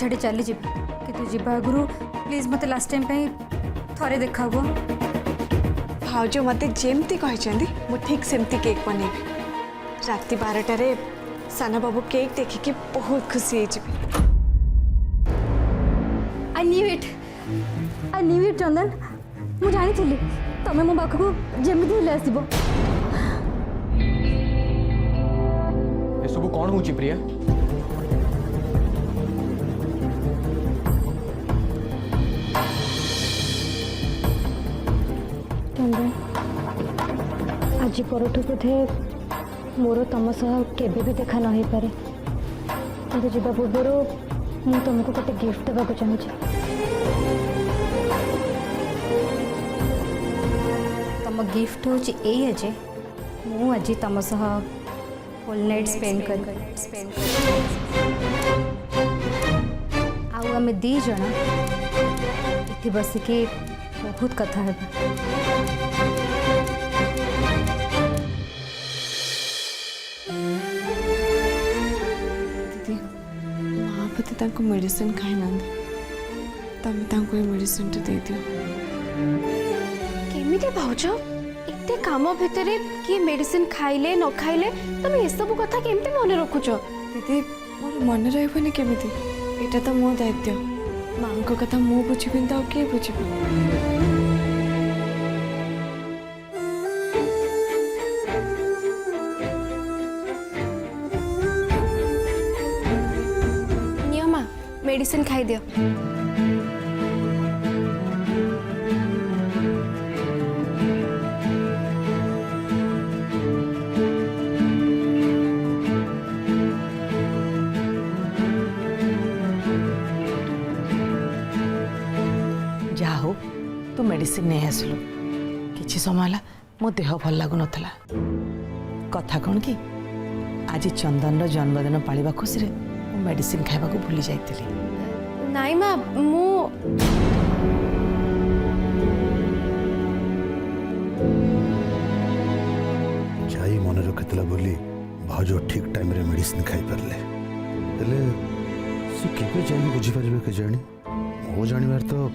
छाड़ी चली जी कि जीवा आगु प्लीज मत लास्ट टाइम थे देखा हुआ। भाउज मत जमती कहते मुझे ठीक सेमती केक बनैबी राति 12टारे साना बाबू केक देखिकी बहुत खुशी हो। आई न्यू इट चंदन मु जानी तुम्हें मो पाखक जमी हेल्ले आसब। ये सब कौन हो प्रिया? चंदन आज परठू बोधे मोर तुम सह केबे भी देखा न हो पारे कि जीवा पूर्व मु तुमको गोटे गिफ्ट देवाक चाहूँगी। तुम गिफ्ट हूँ ये जे मु आज तुम सह होल नाइट स्पेंड कर आउ आम दी जन इति बसिकी बहुत कथा है। दीदी महापति मेडिसिन खाई ना तमें मेडिसिन दे दियो। केमिति भाउज एते काम भितर किए मेडिसिन खाइले न खाइले तुम ये सब कथा केमती मन रखुच? दीदी मोर मन रही केमिति एटा तो मो दायित्व माँ को कथा मु बुझी तो किए बुझ। नियमा मेडिसिन खाई दियो। जा हो तू मेडिसिन नहीं आसलु किछि समय मो देह भल लागु नथला। कथा कौन कि आज चंदन जन्मदिन पालिबा खुशी रे मो मेडिसिन खाइबा को भूली जाइतिली। नाई माँ मु जाई मन रखितला बोली भाउज ठीक टाइम रे मेडिसिन खाई परले हेले से केबे जाई बुझी परबे के जानी मो जानिबार तो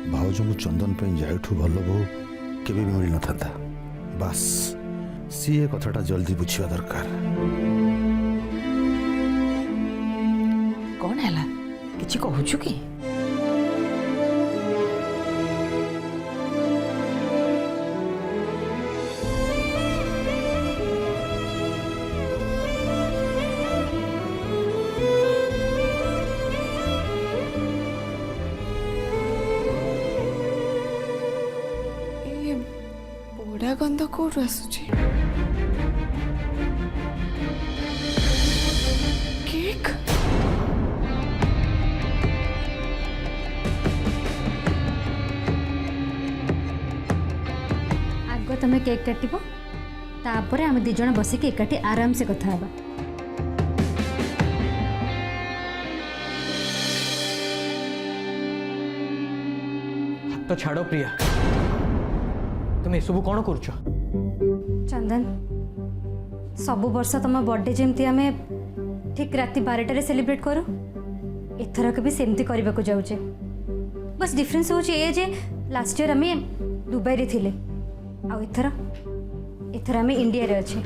भाउज मु चंदन पे जाइठू भल बहु केबे भी मिल न था। बस सी ए कथाटा जल्दी बुझिबा दरकार। कौन हैला किछि कहूछु कि? पोड़ा गंध कौटू आसुची? केक आग तुम केक काटब तापर आम दी जन बसिक एकाठी आराम से कथा हवा। हाथ तो छाड़ो प्रिया तुम सब कौन कर? चंदन सबु वर्ष तुम बर्थडे जमती आम ठीक राति 12टारे सेलिब्रेट करू एथरक भी सेमती करने को जाऊे। बस डिफरेंस हो लास्ट ईयर आम दुबई रे थिले आ एथर आम इंडिया रे अच्छे।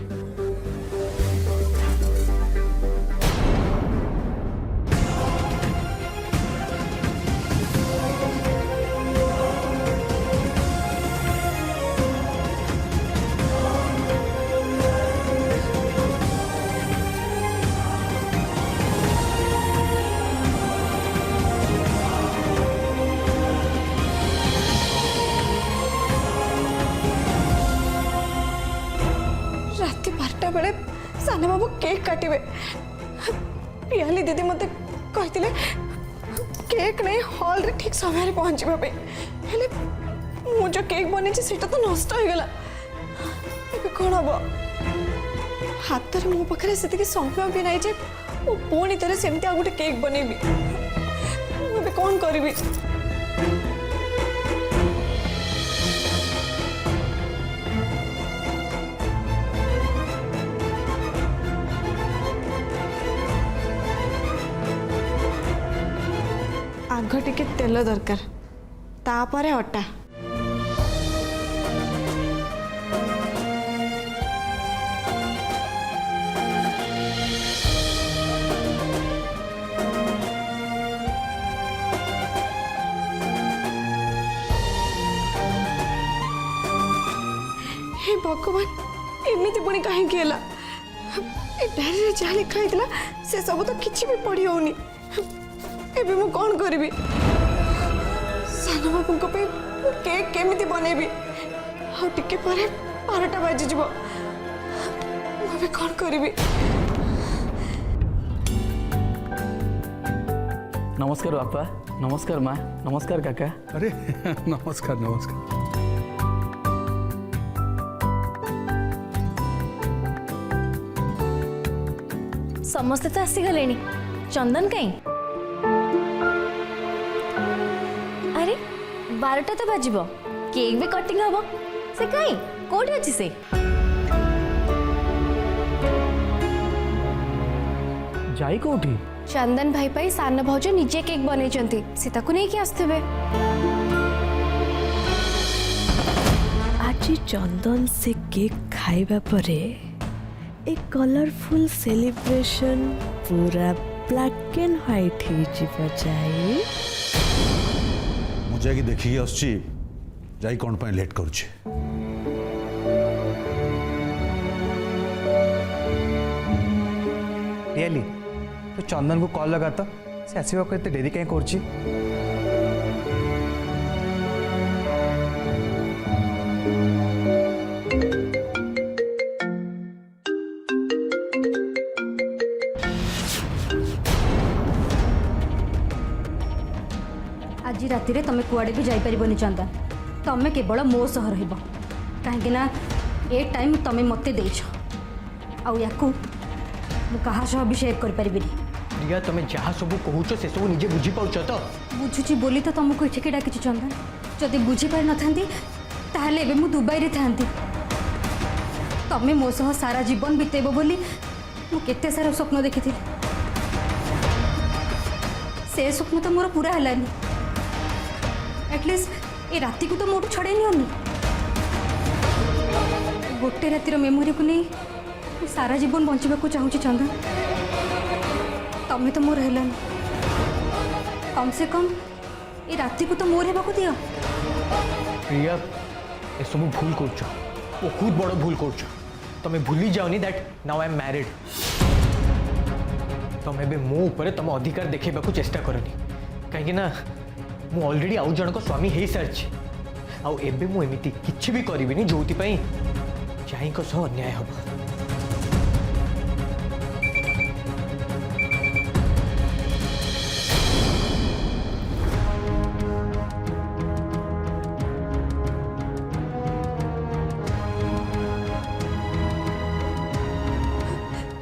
राति 12टा बेले साना बाबू केक काटिबे। पियाली दीदी मते कहतिले केक नहीं हॉल रे ठीक समय रे पहुंचबा पे हेले मु जो केक बने छी सेटा तो नष्ट हो गला। एबे कोन हबो? हाथ रे मो पखरे सेति के समय भी नाही जे ओ पुणी तरे सेमती आ गुटे केक बनेबी। एबे कोन करबी? टिके तेल दरकार तापरे अटा हे भगवान एमती पुणी कहीं डायरी रे जहाँ लिखा होता से सब तो किसी भी पढ़ी होनी एबे मु कौन करी सान बाबू केक केमिति बनैबी आ टिके पर 12टा बाजी जीव मुझे कौन करी। नमस्कार बापा, नमस्कार माँ, नमस्कार काका। अरे नमस्कार नमस्कार। समस्ते तो आसीगले चंदन कहीं अरे 12टा तो बाजिबो केक भी कटिंग हबो से कहीं कोठी अछि से जाई कोठी चंदन भाई पाई सान भौज निजे केक बनै से नहीं कि आसथिबे। आज चंदन से केक खाइबा परे एक कलरफुल सेलिब्रेशन पूरा ब्लैक एंड व्हाइट ही जीव जाए मु जाकि देखिए आसुची जाई कौन पाए लेट करुची। रियली तो चंदन को कॉल लगा तो से आसीबा को एते देरी कहीं करची। आज राति रे तमे कुआडे भी जाई परिबोनी चंदन, तमे केवल मो सह रहइबो काहेकि ना ए टाइम तमे मते देछ आ याकू मु कहा सह भी शेयर कर परिबिनी। प्रिया तुम्हें जहाँ सब कहूच से सब निजे बुझी पाउछ तो बुझुची बोली तो तुमको एठिके डाकिछि चंदन, जदि बुझी पारि नथांती ताहले एबे मु दुबई रे थांती। तमे मो सह सारा जीवन बितेबो बोली मु केते सारा स्वप्न देखिथिली, से स्वप्न तो मोर पूरा हलानी। एटलिस्ट ए राति को तो मोटू छड़े नहीं गोटे रातिर मेमोरी को नहीं सारा जीवन बंचा चाहूँ चंदन। तमें तो मोर है कम से कम ए राति को तो मोर हेबाकू दियो। प्रिया ए सब भूल कर बहुत बड़ भूल कर तुम्हें भूली जाओनी that now I am married. तुम्हें भी मो ऊपर तुम अधिकार देखा चेष्टा करनी कहीं ना मु ऑलरेडी आउ जनक स्वामी हो सारी आबे मुझे किसी भी करी जो जाई सह अन्याय हम।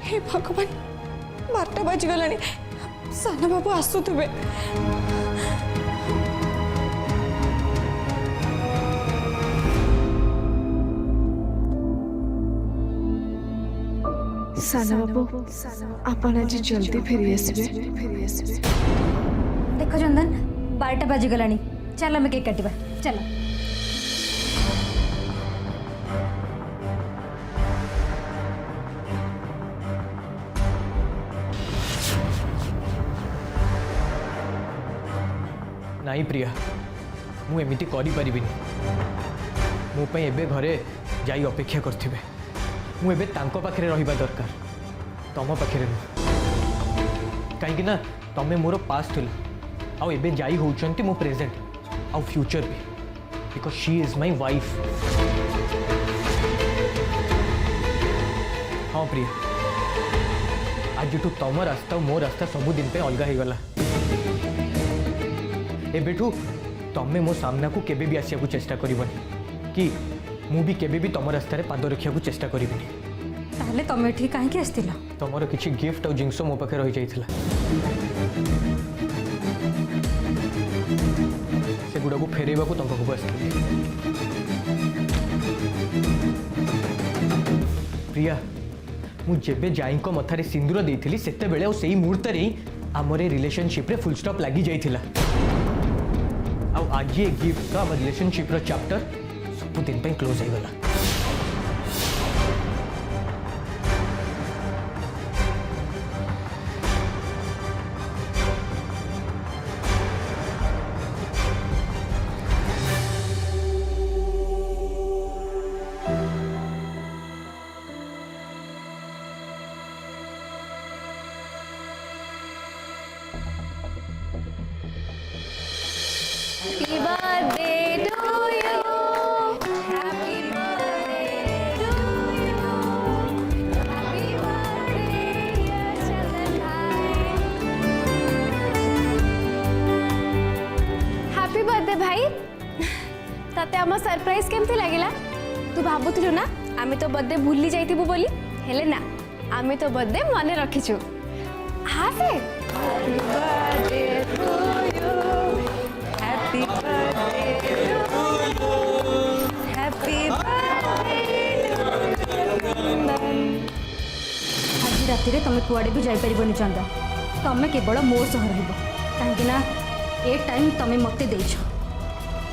हे भगवान 12टा बाजिगला सान बाबू आसुवे। साना बाबू आपण आज जल्दी फेरी आसबे। देख चंदन 12टा बाजिगला चल आम केक काटिबा चल। नहीं प्रिया मु एमिति करि परिबिनी मो पई एबे घरे जाई अपेक्षा करथिबे। मु एबे तांको पाखरे रहिबा दरकार तम पाखरे न कहीं ना तमे मोर पास्ट थिल आ एबे जाई होचंती मो प्रेजेंट आ फ्यूचर भी because she is my wife. हाँ प्रिया आज तम रास्ता मो रास्ता सब दिन पे अलग हो गला। एबेठू तमे मो सामना को केबे भी आसिया को चेष्टा करिवनी कि मु भी केबे भी तम रास्ता रे पाद रखिया को चेष्टा करिवनी। ताहले तमे ठीक काहे के आस्तिला? तमर किछि गिफ्ट और जिंस मो पाखे रही जाइथिला से गुडा को फेरेबा को तम पाखु आस्थिली। प्रिया मु जेबे जाईको मथारे सिंदूर देइथिली सेते बेले और सेही मुहूर्त रे हमरे रिलेशनशिप रे फुल स्टॉप लागी जाइथिला। आज ये गिफ्ट का रिलेशनशिप रो चैप्टर सब दिन पे क्लोज हो गला। Happy birthday to you. Happy birthday to you. Happy birthday, dear Chandan bhai. Happy birthday भाई. ताते आम सरप्राइज केमती लागिला? तू भाबुथिलु ना आमे तो बर्थडे भूली जाइथिबु बोली हेले ना आमे तो बर्थडे मने रखिछु. हाँ से Happy birthday to you. Happy birthday to you. Happy birthday to you. आज राति रे तमे कुआडे भी जाई परिबनी चंदा तमे केवल मो सह रहइबो काहेकि ना ए टाइम तमे मते देइछो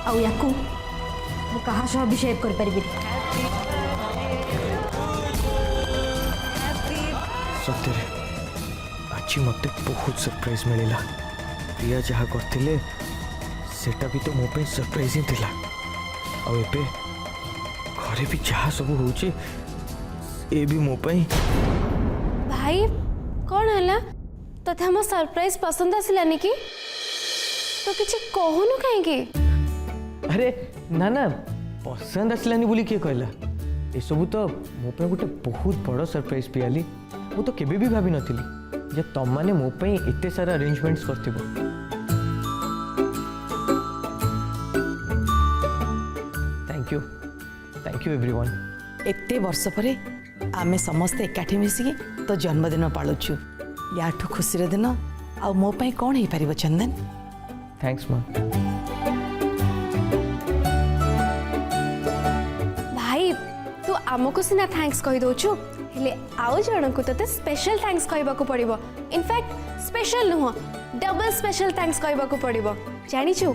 आउ याकू मु कहा सह भी शेयर कर परिबी सत्य आज मत बहुत सरप्राइज मिलला। प्रिया जहाँ करथिले सेटा भी तो मो पे सरप्राइज ही थिला। आ एबे घरे भी जहाँ सब होचे ए भी मो पे भाई कौन हला तथे हम सरप्राइज पसंद आसिलानी कि तो किछि कहूनु काहेकि अरे ना ना पसंद आसलानी बोली किए कहला ए सब तो मो पे गोटे बहुत बड़ सरप्राइज पियाली। मु तो केबे भी भाभी नथिली जे तुम माने मो पे एते सारा अरेंजमेंट्स करथिबो। Thank you everyone. एते वर्ष परे आमे समस्ते एकाठी मिसिकी तो जन्मदिन पालुछु याठू खुशी दिन आ मो पाई कौन हो पारिबो चंदन। थैंक्स माँ। भाई तू आमको सिना थैंक्स कहि दोछु हेले आउ जण को तते स्पेशल थैंक्स कहबा को पड़िबो। इनफैक्ट स्पेशल नुह डबल स्पेशल थैंक्स कहबा को पड़िबो। जानिछु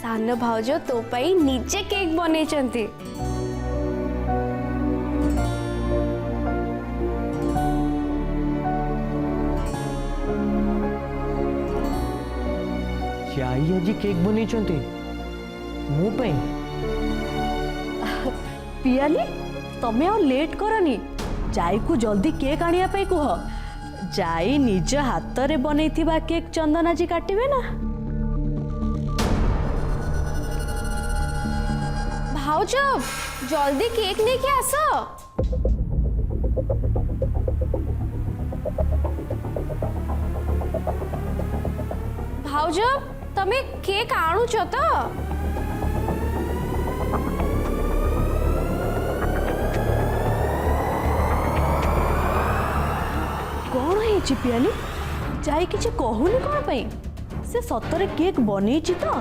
सान भाउजो तो पाई निजे केक बनै चंती। चाई आज केक बनै चंती मो पे पियाली तमे और लेट करनी जाई को जल्दी केक आनिया पे कुह जाई निज हाथ रे बनैथिबा केक चंदन आज काटिबे ना। भाउजो जल्दी केक लेके आसो। भाउजो तमे केक आणुछ तो कौन है पियाली जाई किछि कहूनी कौन पई से सतरे केक बनैछि तो।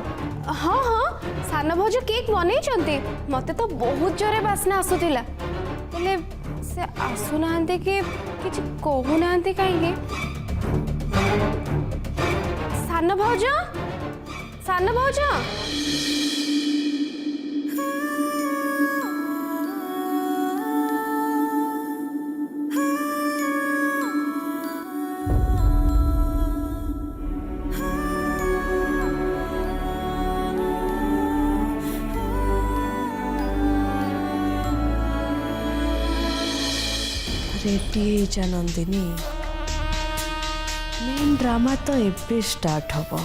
हाँ हाँ सान भाउज केक बनै चंती मते तो बहुत जोरे बासना आसुथिला हेले से आसु नांते के किछि कहू नांते काहे सान भाउज रेडी जा नंदिनी मेन ड्रामा तो एबे स्टार्ट हबो।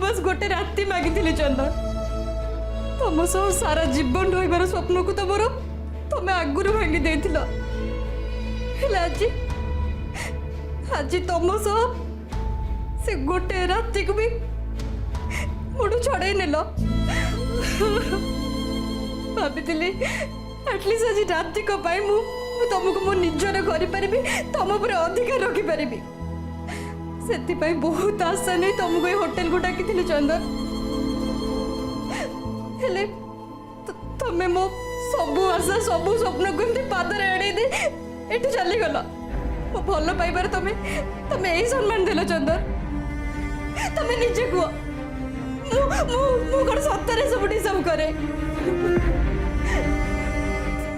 बस गोटे राति मागिथिली चंदन तुम सह सारा जीवन रहिबार स्वप्न को तो मोर तुम आगुरी भांगी देथिला हेले आज तुम सह से गोटे राति को भी मोटू छड़े नेल भाभी एटलिस्ट आज रातिक तुमको मो निजर करी तुम पर अधिकार रखिपारि से बहुत आशा नहीं तुमको ये होटेल को डाकी चंदन हेले तमें मो सबू आशा सबू स्वप्न को एमती पादर एड़े दे एठू चलीगल मो भल पाइबार तमें तमें यही सम्मान देल चंदन तमें निजे कह कौन सतरे सब डिजर्व करे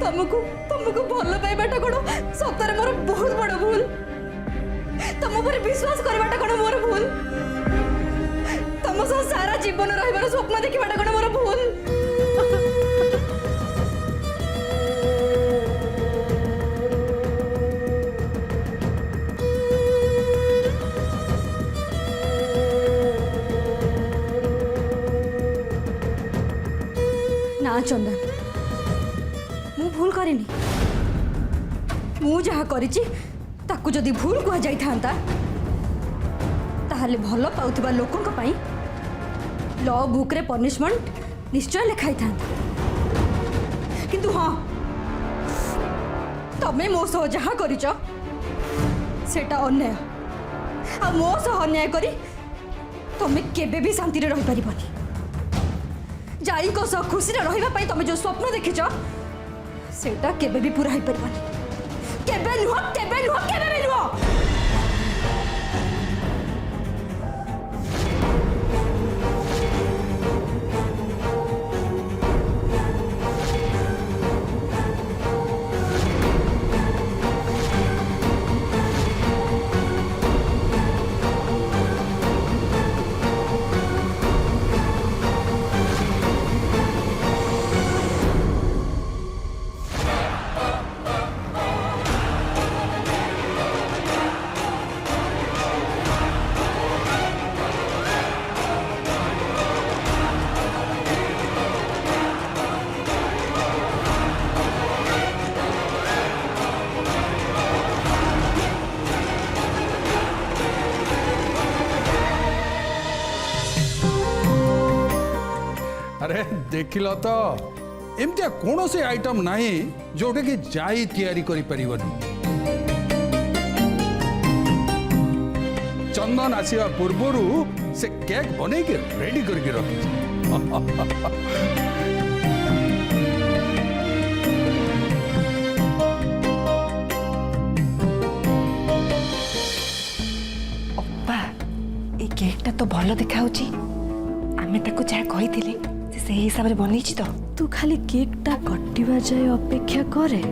तुमको तुमको भल पाइबाटा कौन सतरे मोर बहुत बड़ भूल तुम पर विश्वास करवाटा कौन मोर भूल तुम सह सारा जीवन रहिबार स्वप्न देखिबाटा कौन मोर भूल ना चंदन मु भूल करिनी मु जहा करिछि ताकू जदि भूल कह जाई थांता ताहले भल पाउथिबा लोकंक पई लॉ बुक रे पनिशमेंट निश्चय लिखाई थांता किंतु हाँ तमे मो सह जहा करिछ सेटा अन्याय आ मो सह अन्याय करी तमे केबे भी शांति रे रहि परिबनी जाई को सह खुशी रे रहिबा पई तमे जो स्वप्न देखिछ सेटा केबे भी पूरा होई परिबनी केबे नुह केबे नुह केबे भी नुह अरे देखिल तो एमती कौन से आइटम नहीं जोटे कि जाई तैयारी करी परिवनी चंदन आसिया पूर्वरु से केक बने के रेडी करके रखी अप्पा ये केकटा तो भल देखा आमे ताको जा कही से हिसाब रे बनैछि तो तू खाली केकटा कटिबा जाए अपेक्षा करे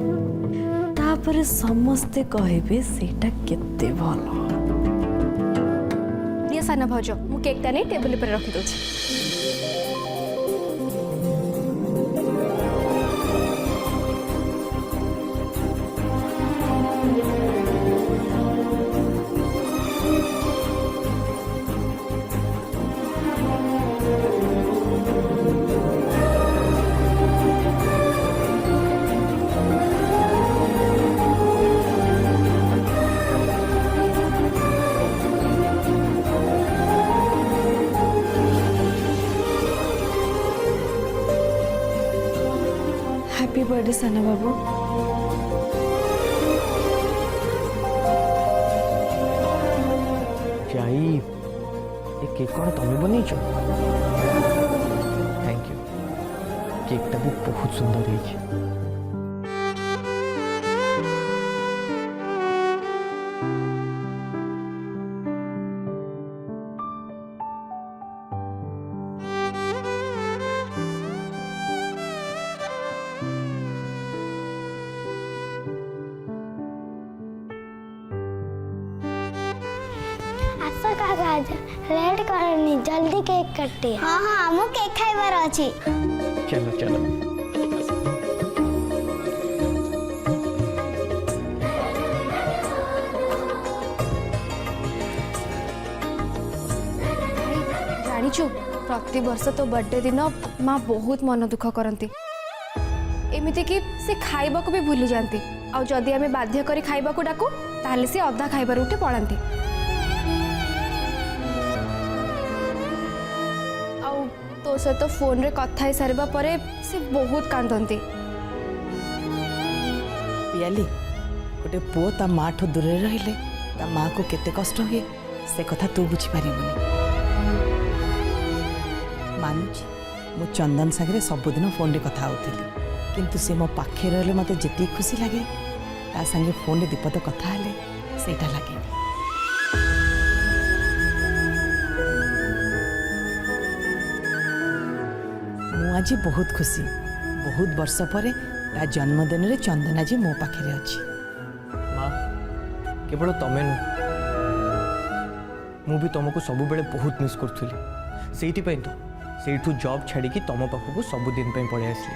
तापरे समस्ते कहबे सेटा केते भलो ये साना भाउज मु केकटा नहीं टेबल पर रखी दउछि हैप्पी बर्थडे साना बाबू जाई ये केक कौन तुम्हें बनईच थैंक यू केकटा भी बहुत सुंदर है आस कागज लेट करनी जल्दी केक कटे हाँ हाँ मु केक खाइबार अछि चलो चलो जानिछु प्रति वर्ष तो बर्थडे दिन माँ बहुत मन दुख करती एमिति कि से खाइबा को भी भूली जाती आ जदि आमे बाध्य करी खाइबा को डाकू ताले से अधा खाइबार उठे पड़ाती तो सहित फोन रे कथा ही सारिबा परे से बहुत कांदंती। पियाली गोटे पुओ ता माँ ठू दूर रहिले ता माँ को केते कष्ट हुए से कथा तू बुझीपारिबुनि। मानुची मु चंदन सागरे सबुदिन फोन रे कथा होतिली किंतु से मो पाखे रहले मते जेती खुशी लागे ता संगे फोन रे दीपद कथा हेले सेटा लागे। मु आज बहुत खुशी बहुत वर्ष पर ता जन्मदिन रे चंदन आज मो पाखे अच्छी। माँ केवल तमें नु मु भी तुमको सब बेले बहुत मिस करूली से तो से जॉब छाड़ी तुम पाखक सबुदिन पलि आसली।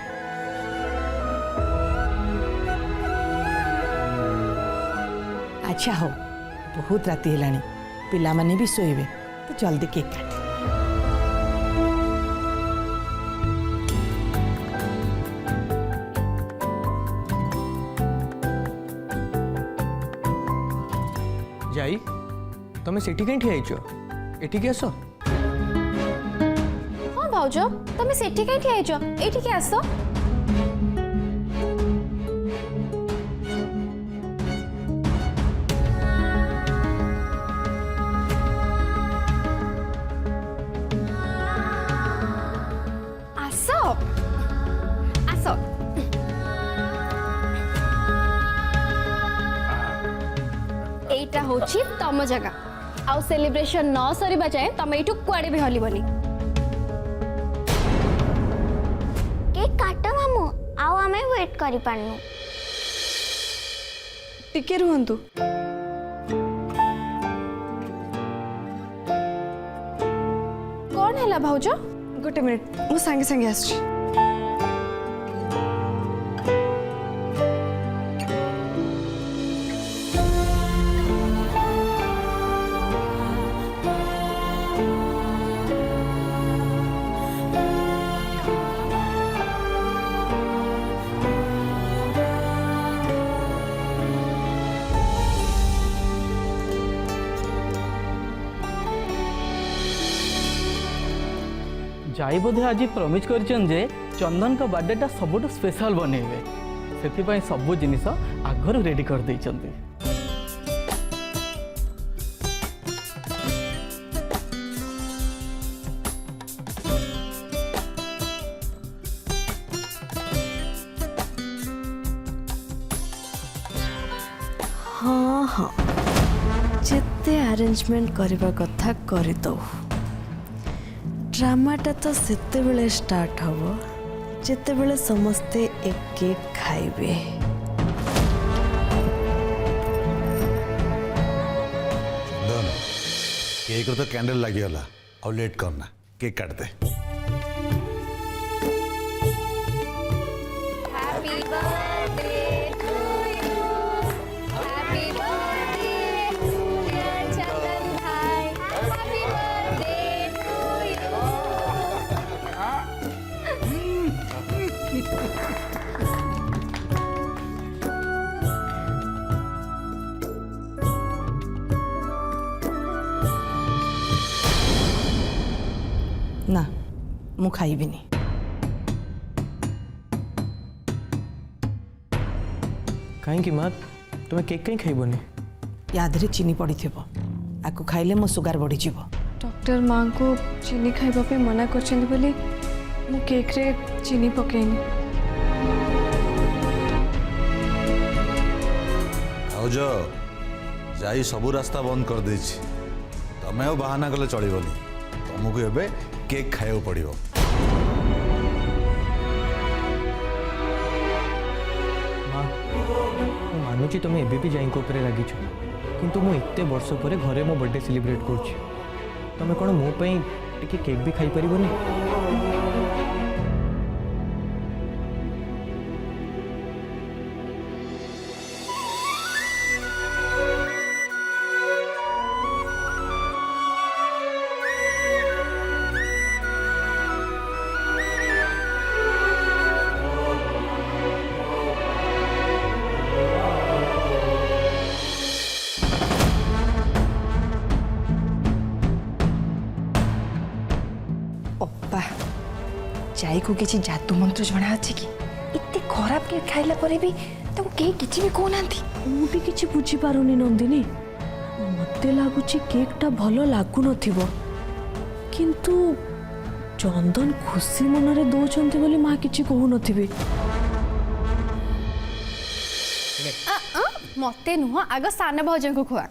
अच्छा हो बहुत राति है पिला माने भी सोइबे तो जल्दी केक काट। जाई तुम सेठी कहीं ठिया एठिक आस। हाँ भाउज तमे सेठी कहीं ठिया आइछ एठिके आस। आस आस एटा होछि तम जगह आउ सेलिब्रेशन न सरिबा जाए तमे एठु कुआडे भी हलिबनी। केक काट मामू आओ आमे वेट करि पारनु। टिके रुहंतु। कौन हैला भाउज? गोटे मिनिट मु संगे संगे आसछि। जाई बोधे आज प्रमिज करछन जे चंदन का बर्थडे सबुठ स्पेशल बनेबे से सबू जिनिस आगर रेडी कर देइचंती। हाँ हाँ जिते अरेंजमेंट करबा कथा करि दो। ड्रामाटा तो सेते बेले स्टार्ट हबो जेते बेले समस्ते एक केक खाइबे। चंदन केक रो तो कैंडल लगिगला और लेट करना केक काट दे। Happy birthday to you happy birthday dear Chandan भाई हैप्पी बर्थडे टू यू। ना मु खाइबिनी। कहीं माँ तुम्हें केक कहीं खाइबनी? यादरे चीनी पड़ी थी आकु खाइले मो सुगार बढ़ी जीवो। डॉक्टर माँ को चीनी खाइबा पे मना करछन्ती बोली मु केक रे चीनी पकेनी। भाउज जाई सबू रास्ता बंद कर देछि तमे और बहाना कले चलिबनी तुमको एबे केक खाइयो पड़िबो। माँ मानुची तुम एबे भी जाई ऊपर लगी किंतु मु एते वर्ष पर घरे मो बर्थडे सेलिब्रेट करूछि तुम कौन मो पई टिके केक भी खाई परिबनी? ओप्पा जाई को किसी जादू मंत्र जना अछि कि इतने खराब केक खाइला परे भी तो केक किछि भी कहनांती ମୁଁ ବି କିଛି ବୁଝିପାରୁନି ନନ୍ଦିନୀ ମତେ ଲାଗୁଛି କେକ୍ଟା ଭଲ ଲାଗୁନଥିବ କିନ୍ତୁ ଚନ୍ଦନ ଖୁସି ମନରେ ଦଉଛନ୍ତି ବୋଲି ମା କିଛି କହୁନଥିବେ मते नुह आग सान भाउजन को खुआ